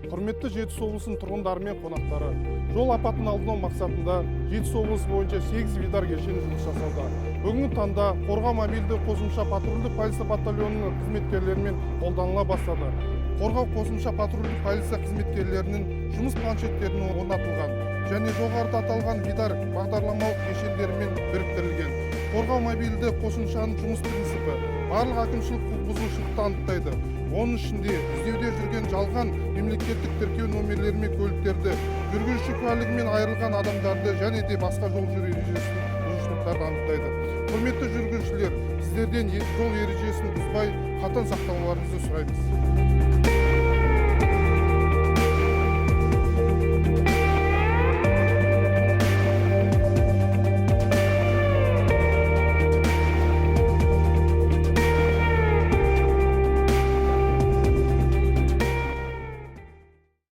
Құрметті Жетісу облысының тұрғындары мен қонақтары, жол апатын алдын алу мақсатында Жетісу облысы бойынша 8 видар кешені жұмыс жасауда. Бүгінгі таңда Қорғау мобильді қосымша патрульдік полиция батальонының қызметкерлерімен қолданыла бастады. Қорғау қосымша патрульдік полиция қызметкерлерінің жұмыс планшеттерінің орнатылған және жоғарыда аталған видар бағдарламалық кешендерімен біріктірілген. Қорғау мобильді қосымшаның жұмыс принципі барлық әкімшілік құқық бұзушылықты анықтайды. Оның ішінде іздеуде жүрген жалған мемлекеттік тіркеу номерлері мен көліктерді, жүргізуші куәлігімен айырылған адамдарды және де басқа жол жүру ережесін бұзушылықтарды анықтайды. Құрметті жүргізушілер, сіздерден жол ережесін бұзбай қатаң сақтауларыңызды сұраймыз.